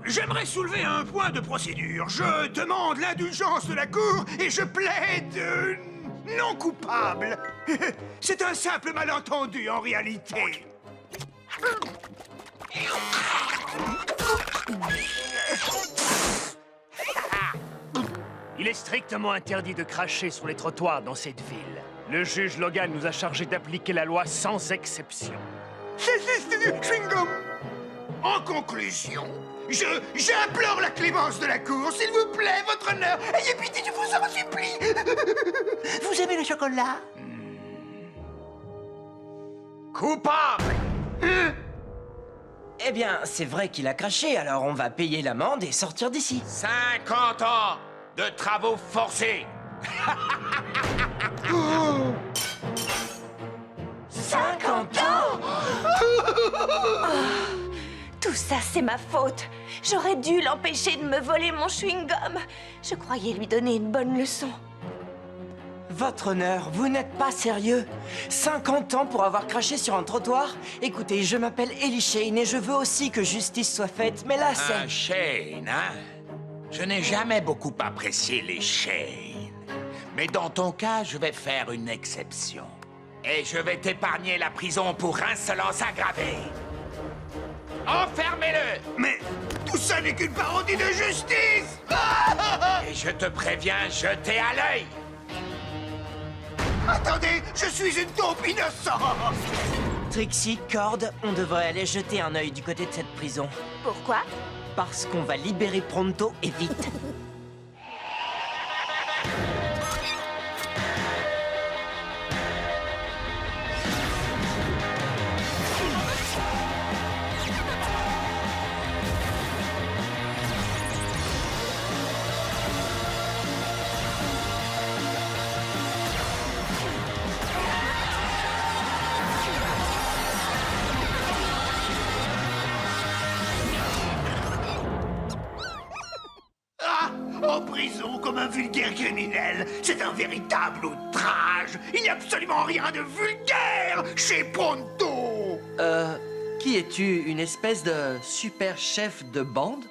J'aimerais soulever un point de procédure. Je demande l'indulgence de la Cour et je plaide non coupable. C'est un simple malentendu en réalité. Il est strictement interdit de cracher sur les trottoirs dans cette ville. Le juge Logan nous a chargé d'appliquer la loi sans exception. Chewing-gum. En conclusion, j'implore la clémence de la Cour, s'il vous plaît, votre honneur. Ayez pitié, je vous en supplie. Vous aimez le chocolat? Coupable! Eh bien, c'est vrai qu'il a craché, alors on va payer l'amende et sortir d'ici. 50 ans de travaux forcés. 50 ans! Tout ça, c'est ma faute. J'aurais dû l'empêcher de me voler mon chewing-gum. Je croyais lui donner une bonne leçon. Votre honneur, vous n'êtes pas sérieux? 50 ans pour avoir craché sur un trottoir? Écoutez, je m'appelle Ellie Shane et je veux aussi que justice soit faite, mais là Un c'est... Shane, hein? Je n'ai jamais beaucoup apprécié les Shane. Mais dans ton cas, je vais faire une exception. Et je vais t'épargner la prison pour insolence aggravée. Enfermez-le! Mais tout ça n'est qu'une parodie de justice. Et je te préviens, jetez à l'œil! Attendez, je suis une taupe innocente. Trixie, Cord, on devrait aller jeter un œil du côté de cette prison. Pourquoi? Parce qu'on va libérer Pronto et vite. En prison comme un vulgaire criminel. C'est un véritable outrage. Il n'y a absolument rien de vulgaire chez Pronto. Qui es-tu? Une espèce de super chef de bande?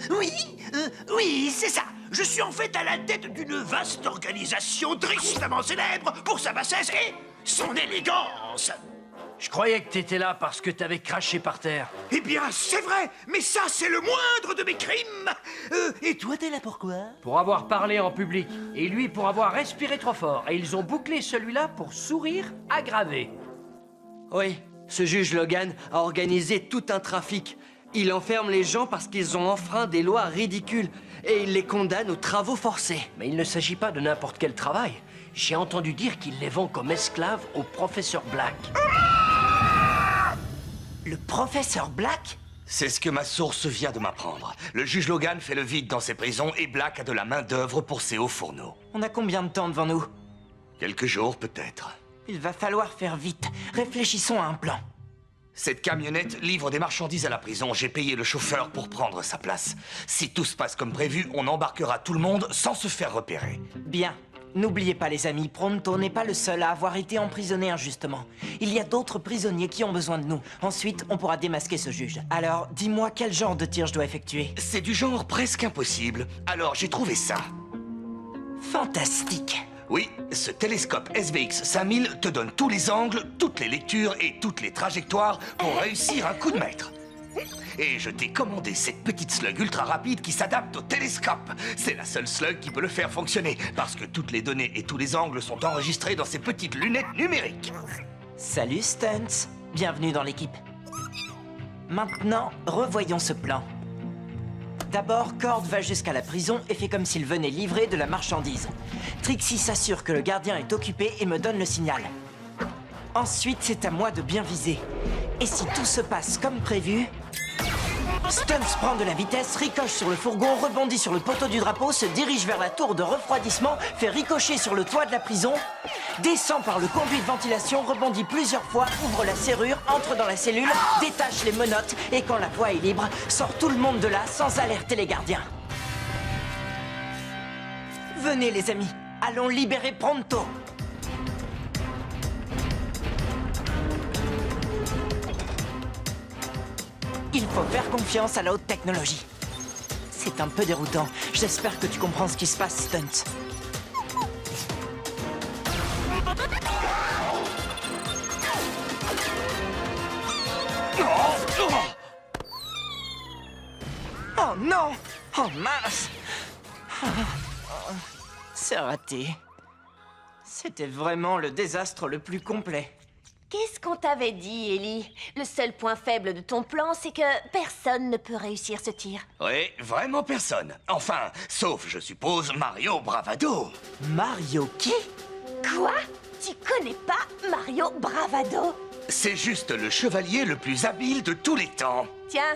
Oui, c'est ça. Je suis en fait à la tête d'une vaste organisation tristement célèbre pour sa bassesse et son élégance. Je croyais que t'étais là parce que t'avais craché par terre. Eh bien, c'est vrai, mais ça, c'est le moindre de mes crimes. Et toi, t'es là pourquoi? Pour avoir parlé en public, et lui pour avoir respiré trop fort. Et ils ont bouclé celui-là pour sourire aggravé. Oui, ce juge Logan a organisé tout un trafic. Il enferme les gens parce qu'ils ont enfreint des lois ridicules et il les condamne aux travaux forcés. Mais il ne s'agit pas de n'importe quel travail. J'ai entendu dire qu'il les vend comme esclaves au professeur Black. Le professeur Black? C'est ce que ma source vient de m'apprendre. Le juge Logan fait le vide dans ses prisons et Black a de la main-d'œuvre pour ses hauts fourneaux. On a combien de temps devant nous? Quelques jours, peut-être. Il va falloir faire vite. Réfléchissons à un plan. Cette camionnette livre des marchandises à la prison. J'ai payé le chauffeur pour prendre sa place. Si tout se passe comme prévu, on embarquera tout le monde sans se faire repérer. Bien. N'oubliez pas, les amis, Pronto n'est pas le seul à avoir été emprisonné injustement. Il y a d'autres prisonniers qui ont besoin de nous. Ensuite, on pourra démasquer ce juge. Alors, dis-moi quel genre de tir je dois effectuer. C'est du genre presque impossible. Alors, j'ai trouvé ça. Fantastique. Oui, ce télescope SVX 5000 te donne tous les angles, toutes les lectures et toutes les trajectoires pour réussir un coup de maître. Et je t'ai commandé cette petite slug ultra rapide qui s'adapte au télescope. C'est la seule slug qui peut le faire fonctionner, parce que toutes les données et tous les angles sont enregistrés dans ces petites lunettes numériques. Salut Stunts, bienvenue dans l'équipe. Maintenant, revoyons ce plan. D'abord, Cord va jusqu'à la prison et fait comme s'il venait livrer de la marchandise. Trixie s'assure que le gardien est occupé et me donne le signal. Ensuite, c'est à moi de bien viser. Et si tout se passe comme prévu... Stunts prend de la vitesse, ricoche sur le fourgon, rebondit sur le poteau du drapeau, se dirige vers la tour de refroidissement, fait ricocher sur le toit de la prison, descend par le conduit de ventilation, rebondit plusieurs fois, ouvre la serrure, entre dans la cellule, détache les menottes et quand la voie est libre, sort tout le monde de là sans alerter les gardiens. Venez les amis, allons libérer Pronto. Il faut faire confiance à la haute technologie. C'est un peu déroutant. J'espère que tu comprends ce qui se passe, Stunt. Oh non! Oh mince! C'est raté. C'était vraiment le désastre le plus complet. Qu'est-ce qu'on t'avait dit, Ellie? Le seul point faible de ton plan, c'est que personne ne peut réussir ce tir. Oui, vraiment personne. Enfin, sauf, je suppose, Mario Bravado. Mario qui? Quoi? Tu connais pas Mario Bravado? C'est juste le chevalier le plus habile de tous les temps. Tiens,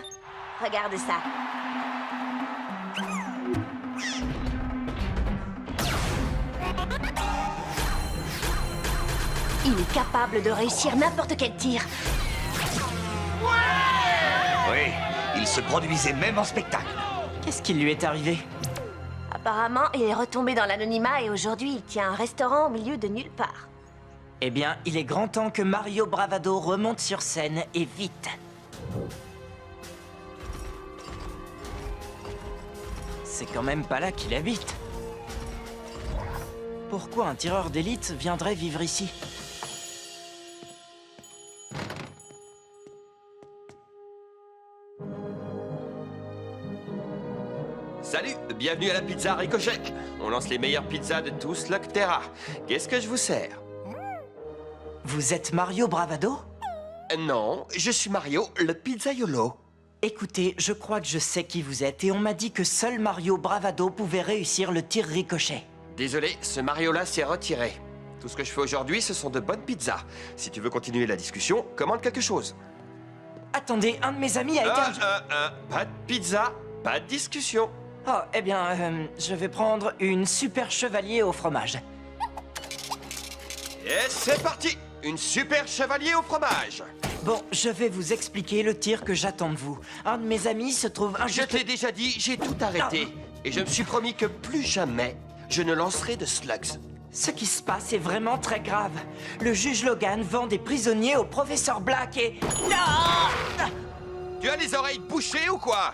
regarde ça. Il est capable de réussir n'importe quel tir. Oui, il se produisait même en spectacle. Qu'est-ce qui lui est arrivé? Apparemment, il est retombé dans l'anonymat et aujourd'hui, il tient un restaurant au milieu de nulle part. Eh bien, il est grand temps que Mario Bravado remonte sur scène, et vite. C'est quand même pas là qu'il habite. Pourquoi un tireur d'élite viendrait vivre ici? Salut, bienvenue à la pizza Ricochet. On lance les meilleures pizzas de tout Slugterra. Qu'est-ce que je vous sers? Vous êtes Mario Bravado? Non, je suis Mario, le pizzaiolo. Écoutez, je crois que je sais qui vous êtes et on m'a dit que seul Mario Bravado pouvait réussir le tir ricochet. Désolé, ce Mario-là s'est retiré. Tout ce que je fais aujourd'hui, ce sont de bonnes pizzas. Si tu veux continuer la discussion, commande quelque chose. Attendez, un de mes amis a été... Pas de pizza, pas de discussion. Oh, eh bien, je vais prendre une super chevalier au fromage. Et c'est parti! Une super chevalier au fromage. Bon, je vais vous expliquer le tir que j'attends de vous. Un de mes amis se trouve Je injuste... t'ai déjà dit, j'ai tout arrêté. Et je me suis promis que plus jamais, je ne lancerai de slugs. Ce qui se passe est vraiment très grave. Le juge Logan vend des prisonniers au professeur Black et... Non! Tu as les oreilles bouchées ou quoi?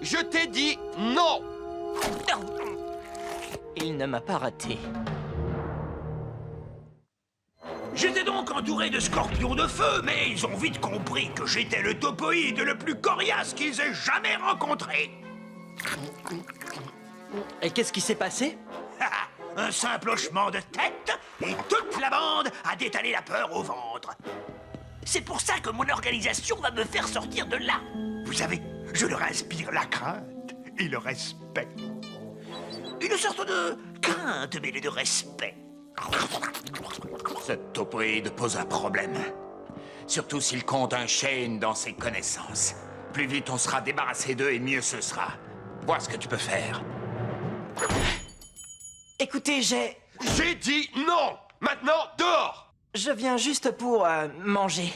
Je t'ai dit non! Il ne m'a pas raté. J'étais donc entouré de scorpions de feu, mais ils ont vite compris que j'étais le topoïde le plus coriace qu'ils aient jamais rencontré. Et qu'est-ce qui s'est passé? Un simple hochement de tête et toute la bande a détalé la peur au ventre. C'est pour ça que mon organisation va me faire sortir de là. Vous savez, je leur inspire la crainte et le respect. Une sorte de crainte mêlée de respect. Ce topoïde pose un problème. Surtout s'il compte un Shane dans ses connaissances. Plus vite on sera débarrassé d'eux et mieux ce sera. Vois ce que tu peux faire. Écoutez, J'ai dit non! Maintenant, dehors! je viens juste pour manger.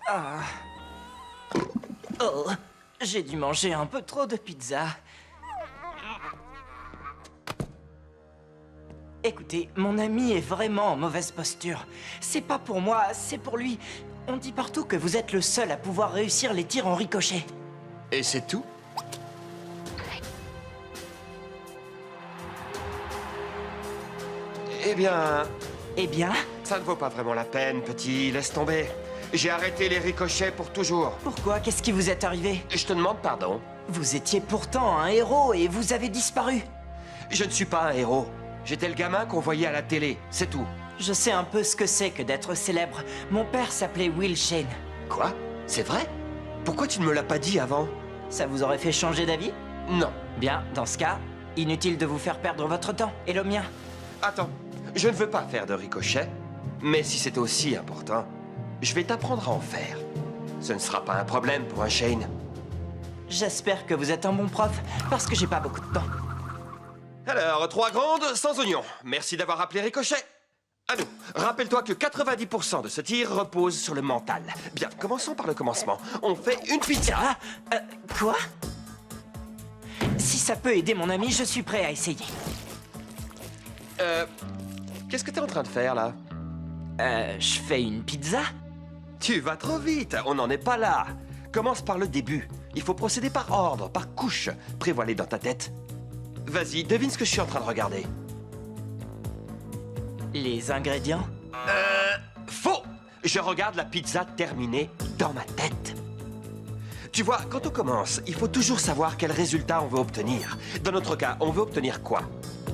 Ah. Oh, j'ai dû manger un peu trop de pizza. Écoutez, mon ami est vraiment en mauvaise posture. C'est pas pour moi, c'est pour lui. On dit partout que vous êtes le seul à pouvoir réussir les tirs en ricochet. Et c'est tout? Eh bien, ça ne vaut pas vraiment la peine, petit. Laisse tomber. J'ai arrêté les ricochets pour toujours. Pourquoi? Qu'est-ce qui vous est arrivé? Je te demande pardon. Vous étiez pourtant un héros et vous avez disparu. Je ne suis pas un héros. J'étais le gamin qu'on voyait à la télé, c'est tout. Je sais un peu ce que c'est que d'être célèbre. Mon père s'appelait Will Shane. Quoi? C'est vrai? Pourquoi tu ne me l'as pas dit avant? Ça vous aurait fait changer d'avis? Non. Bien, dans ce cas, inutile de vous faire perdre votre temps, et le mien. Attends, je ne veux pas faire de ricochet, mais si c'est aussi important, je vais t'apprendre à en faire. Ce ne sera pas un problème pour un Shane. J'espère que vous êtes un bon prof, parce que j'ai pas beaucoup de temps. Alors, 3 grandes, sans oignon. Merci d'avoir appelé Ricochet. À nous. Rappelle-toi que 90% de ce tir repose sur le mental. Bien, commençons par le commencement. On fait une pizza. Quoi? Si ça peut aider mon ami, je suis prêt à essayer. Qu'est-ce que t'es en train de faire, là? Je fais une pizza? Tu vas trop vite, on n'en est pas là. Commence par le début. Il faut procéder par ordre, par couche. Prévois-les dans ta tête. Vas-y, devine ce que je suis en train de regarder. Les ingrédients? Faux! Je regarde la pizza terminée dans ma tête. Tu vois, quand on commence, il faut toujours savoir quel résultat on veut obtenir. Dans notre cas, on veut obtenir quoi?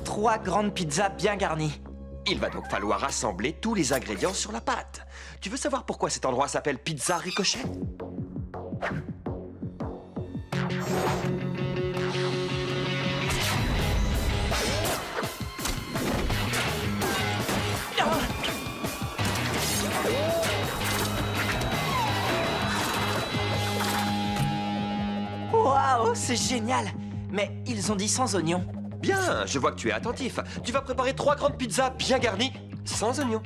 3 grandes pizzas bien garnies. Il va donc falloir assembler tous les ingrédients sur la pâte. Tu veux savoir pourquoi cet endroit s'appelle Pizza Ricochet? Waouh, c'est génial! Mais ils ont dit sans oignons. Bien, je vois que tu es attentif. Tu vas préparer 3 grandes pizzas bien garnies, sans oignons.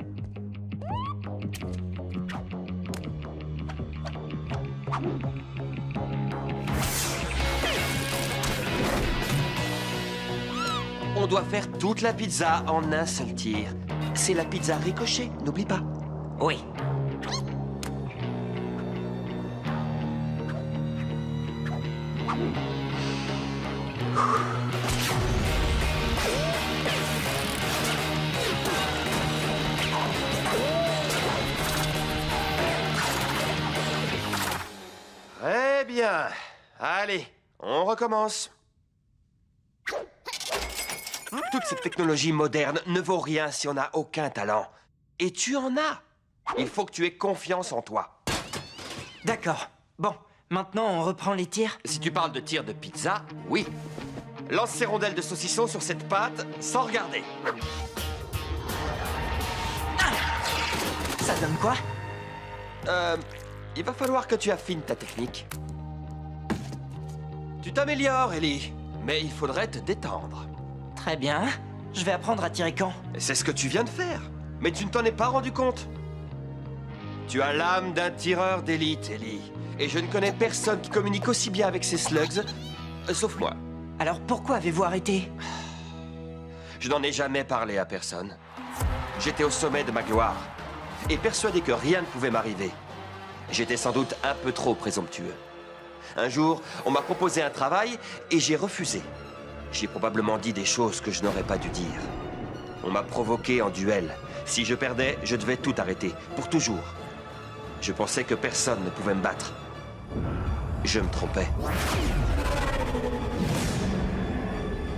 On doit faire toute la pizza en un seul tir. C'est la pizza Ricochet, n'oublie pas. Oui. Très bien. Allez, on recommence. Toute cette technologie moderne ne vaut rien si on n'a aucun talent. Et tu en as. Il faut que tu aies confiance en toi. D'accord. Bon, maintenant on reprend les tirs. Si tu parles de tir de pizza, oui. Lance ces rondelles de saucisson sur cette pâte sans regarder. Ça donne quoi? Il va falloir que tu affines ta technique. Tu t'améliores, Ellie, mais il faudrait te détendre. Très bien. Je vais apprendre à tirer quand? C'est ce que tu viens de faire, mais tu ne t'en es pas rendu compte. Tu as l'âme d'un tireur d'élite, Ellie, et je ne connais personne qui communique aussi bien avec ses slugs, sauf moi. Alors pourquoi avez-vous arrêté? Je n'en ai jamais parlé à personne. J'étais au sommet de ma gloire, et persuadé que rien ne pouvait m'arriver. J'étais sans doute un peu trop présomptueux. Un jour, on m'a proposé un travail, et j'ai refusé. J'ai probablement dit des choses que je n'aurais pas dû dire. On m'a provoqué en duel. Si je perdais, je devais tout arrêter, pour toujours. Je pensais que personne ne pouvait me battre. Je me trompais.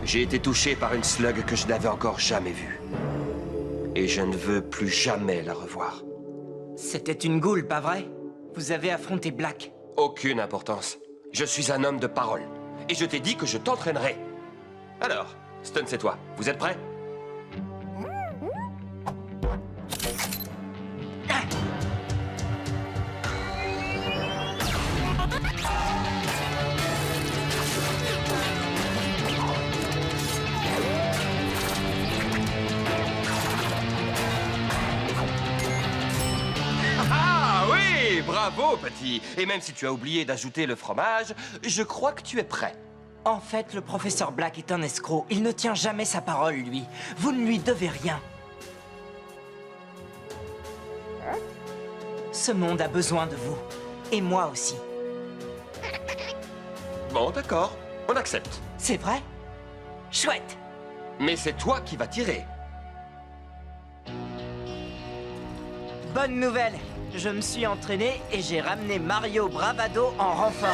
J'ai été touché par une slug que je n'avais encore jamais vue. Et je ne veux plus jamais la revoir. C'était une goule, pas vrai? Vous avez affronté Black. Aucune importance. Je suis un homme de parole. Et je t'ai dit que je t'entraînerai. Alors, Stun, c'est toi. Vous êtes prêts? Ah oui, bravo, petit. Et même si tu as oublié d'ajouter le fromage, je crois que tu es prêt. En fait, le professeur Black est un escroc. Il ne tient jamais sa parole, lui. Vous ne lui devez rien. Ce monde a besoin de vous. Et moi aussi. Bon, d'accord. On accepte. C'est vrai? Chouette! Mais c'est toi qui vas tirer. Bonne nouvelle! Je me suis entraîné et j'ai ramené Mario Bravado en renfort.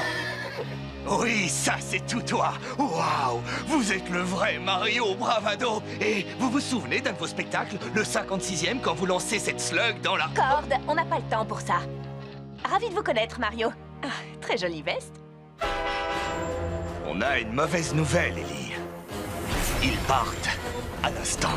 Oui, ça c'est tout toi. Waouh, vous êtes le vrai Mario Bravado. Et vous vous souvenez d'un de vos spectacles, le 56e, quand vous lancez cette slug dans la... Corde, on n'a pas le temps pour ça. Ravi de vous connaître, Mario. Ah, très jolie veste. On a une mauvaise nouvelle, Ellie. Ils partent à l'instant.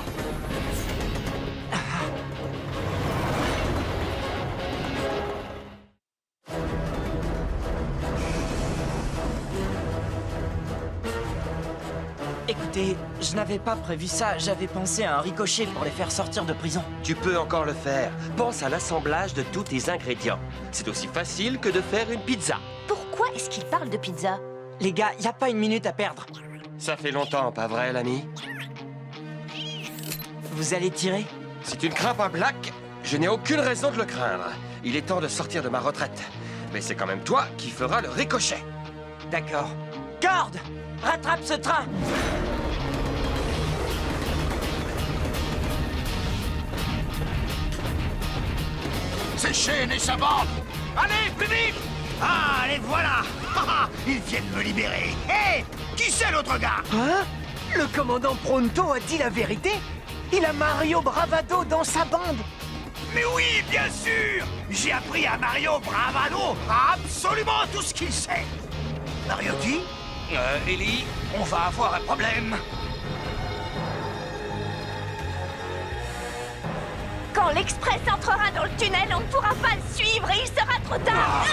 Écoutez, je n'avais pas prévu ça. J'avais pensé à un ricochet pour les faire sortir de prison. Tu peux encore le faire. Pense à l'assemblage de tous tes ingrédients. C'est aussi facile que de faire une pizza. Pourquoi est-ce qu'il parle de pizza? Les gars, y a pas une minute à perdre. Ça fait longtemps, pas vrai, l'ami? Vous allez tirer? Si tu ne crains pas Black, je n'ai aucune raison de le craindre. il est temps de sortir de ma retraite. Mais c'est quand même toi qui feras le ricochet. D'accord. Cord, rattrape ce train. C'est Shane et sa bande. Allez, plus vite. Ah, les voilà. Ils viennent me libérer. Hé, qui c'est l'autre gars? Hein? Le commandant Pronto a dit la vérité? Il a Mario Bravado dans sa bande. Mais oui, bien sûr. J'ai appris à Mario Bravado absolument tout ce qu'il sait. Mario qui? Ellie, on va avoir un problème. Quand l'Express entrera dans le tunnel, on ne pourra pas le suivre et il sera trop tard.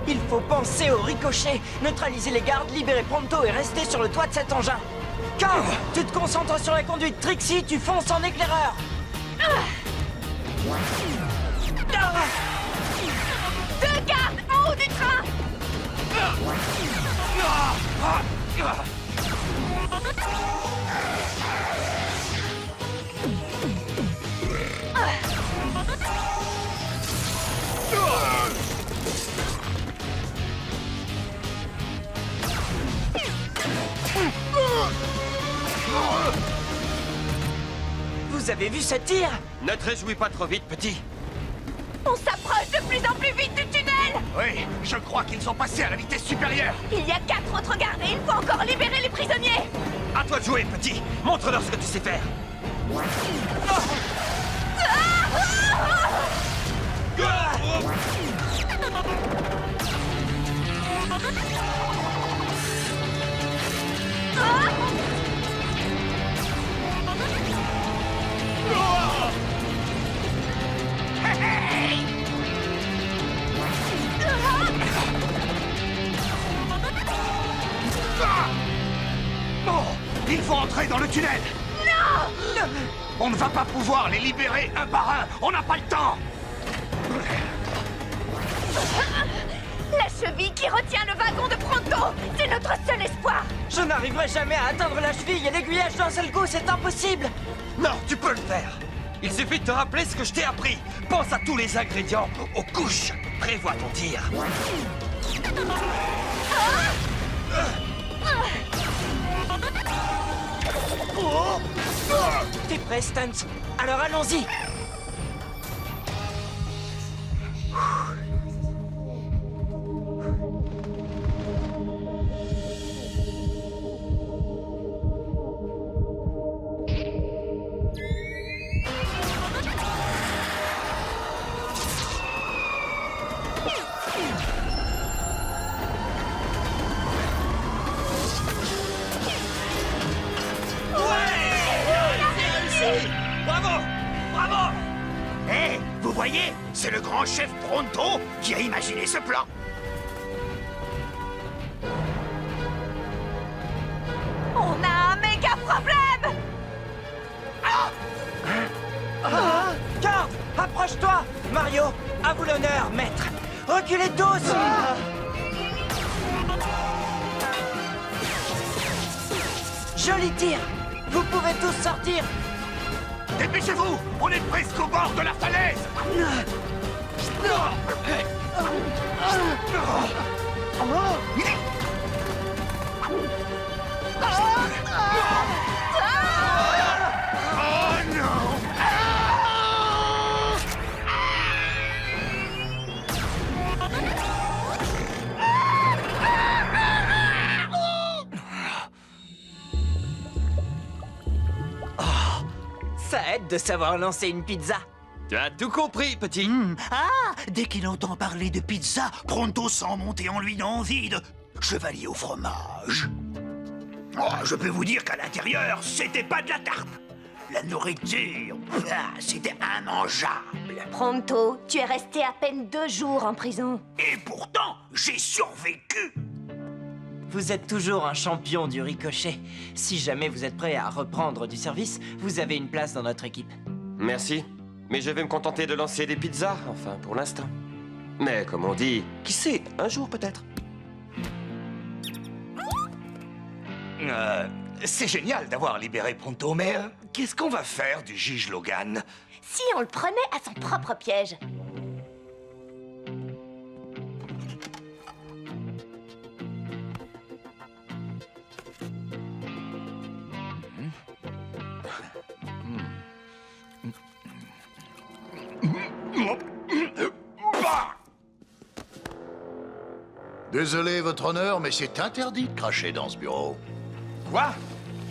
Il faut penser au ricochet, neutraliser les gardes, libérer Pronto et rester sur le toit de cet engin. Cord, tu te concentres sur la conduite. Trixie, tu fonces en éclaireur. Deux gardes en haut du train. Vous avez vu ce tir? Ne te réjouis pas trop vite, petit. On s'approche de plus en plus vite du tunnel. Oui, je crois qu'ils sont passés à la vitesse supérieure. Il y a 4 autres gardes et il faut encore libérer les prisonniers. À toi de jouer, petit. Montre-leur ce que tu sais faire. Oh, il faut entrer dans le tunnel. Non. On ne va pas pouvoir les libérer un par un. On n'a pas le temps. La cheville qui retient le wagon de Pronto, c'est notre seul espoir. Je n'arriverai jamais à atteindre la cheville et l'aiguillage d'un seul coup, c'est impossible. Non, tu peux le faire. Il suffit de te rappeler ce que je t'ai appris. Pense à tous les ingrédients, aux couches. Prévois ton tir. T'es prêt, Stuntz? Alors allons-y. Bravo! Bravo! Hé, vous voyez? C'est le grand chef Pronto qui a imaginé ce plan. On a un méga problème. Cord, approche-toi. Mario, à vous l'honneur, maître. Reculez tous. Joli tir. Vous pouvez tous sortir. Dépêchez-vous! On est presque au bord de la falaise! Oh non! Ça aide de savoir lancer une pizza. Tu as tout compris, petit. Ah! Dès qu'il entend parler de pizza, Pronto sent monter en lui d'envie de chevalier au fromage. Oh, je peux vous dire qu'à l'intérieur, c'était pas de la tarte. La nourriture, c'était immangeable. Pronto, tu es resté à peine 2 jours en prison. Et pourtant, j'ai survécu. Vous êtes toujours un champion du ricochet. Si jamais vous êtes prêt à reprendre du service, vous avez une place dans notre équipe. Merci. Mais je vais me contenter de lancer des pizzas, enfin, pour l'instant. Mais comme on dit, qui sait, un jour peut-être. C'est génial d'avoir libéré Pronto, mais qu'est-ce qu'on va faire du juge Logan? si on le prenait à son propre piège. Désolé, votre honneur, mais c'est interdit de cracher dans ce bureau. Quoi?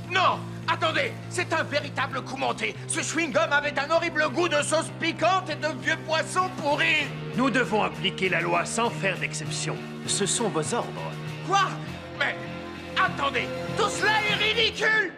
Non! Attendez! C'est un véritable coup monté! Ce chewing-gum avait un horrible goût de sauce piquante et de vieux poissons pourris! Nous devons appliquer la loi sans faire d'exception. Ce sont vos ordres. Quoi? Mais... attendez! Tout cela est ridicule!